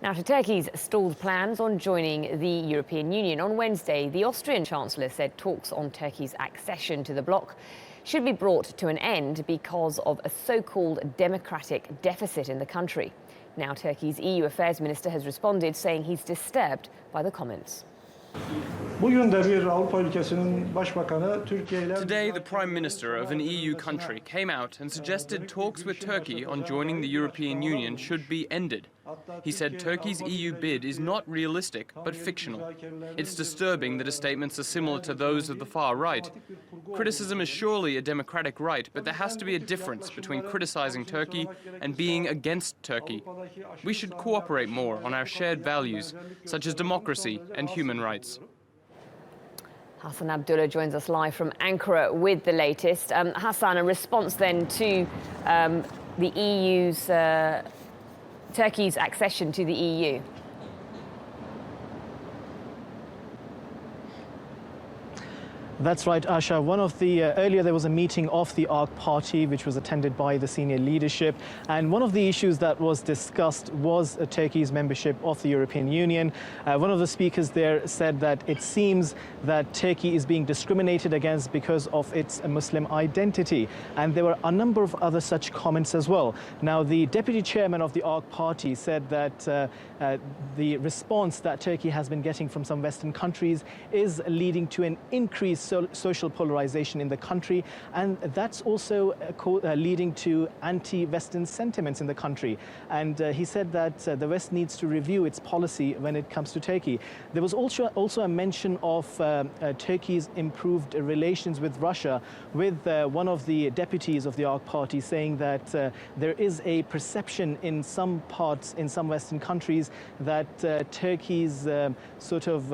Now to Turkey's stalled plans on joining the European Union. On Wednesday, the Austrian chancellor said talks on Turkey's accession to the bloc should be brought to an end because of a so-called democratic deficit in the country. Now Turkey's EU Affairs Minister has responded, saying he's disturbed by the comments. Today, the Prime Minister of an EU country came out and suggested talks with Turkey on joining the European Union should be ended. He said Turkey's EU bid is not realistic, but fictional. It's disturbing that his statements are similar to those of the far right. Criticism is surely a democratic right, but there has to be a difference between criticizing Turkey and being against Turkey. We should cooperate more on our shared values, such as democracy and human rights. Hasan Abdullah joins us live from Ankara with the latest. Hasan, a response then to the Turkey's accession to the EU. That's right, Asha. Earlier there was a meeting of the ARC party, which was attended by the senior leadership. And one of the issues that was discussed was Turkey's membership of the European Union. One of the speakers there said that it seems that Turkey is being discriminated against because of its Muslim identity. And there were a number of other such comments as well. Now, the deputy chairman of the ARC party said that the response that Turkey has been getting from some Western countries is leading to an increased social polarization in the country, and that's also leading to anti-Western sentiments in the country. And he said that the West needs to review its policy when it comes to Turkey. There was also a mention of Turkey's improved relations with Russia, with one of the deputies of the ARC party saying that there is a perception in some parts, in some Western countries, that Turkey's sort of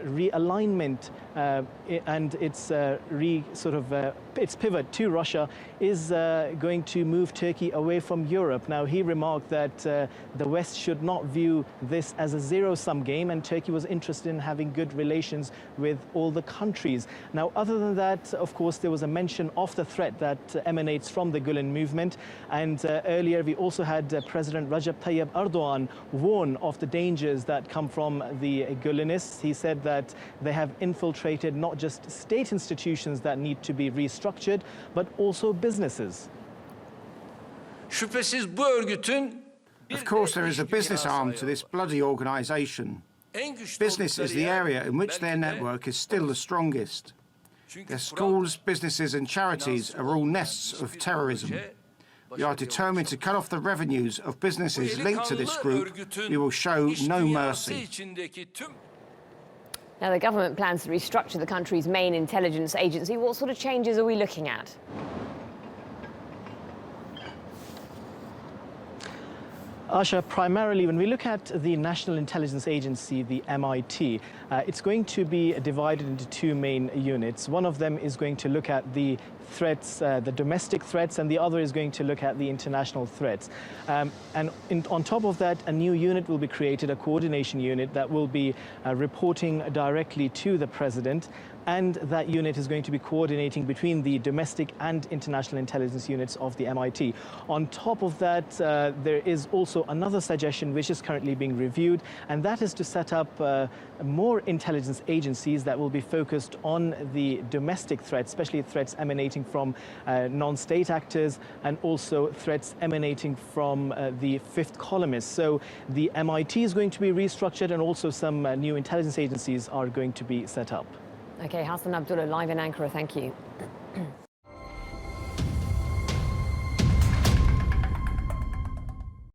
realignment and its its pivot to Russia is going to move Turkey away from Europe. Now, he remarked that the West should not view this as a zero-sum game, and Turkey was interested in having good relations with all the countries. Now, other than that, of course, there was a mention of the threat that emanates from the Gulen movement. And earlier, we also had President Recep Tayyip Erdogan warn of the dangers that come from the Gulenists. He said that they have infiltrated not just state institutions that need to be restructured, but also businesses. Of course, there is a business arm to this bloody organisation. Business is the area in which their network is still the strongest. Their schools, businesses and charities are all nests of terrorism. We are determined to cut off the revenues of businesses linked to this group. We will show no mercy. Now, the government plans to restructure the country's main intelligence agency. What sort of changes are we looking at? Asha, primarily when we look at the National Intelligence Agency, the MIT, it's going to be divided into two main units. One of them is going to look at the threats, the domestic threats, and the other is going to look at the international threats. On top of that, a new unit will be created, a coordination unit that will be reporting directly to the president. And that unit is going to be coordinating between the domestic and international intelligence units of the MIT. On top of that, there is also another suggestion which is currently being reviewed, and that is to set up more intelligence agencies that will be focused on the domestic threats, especially threats emanating from non-state actors and also threats emanating from the fifth columnists. So the MIT is going to be restructured, and also some new intelligence agencies are going to be set up. Okay, Hasan Abdullah live in Ankara, thank you.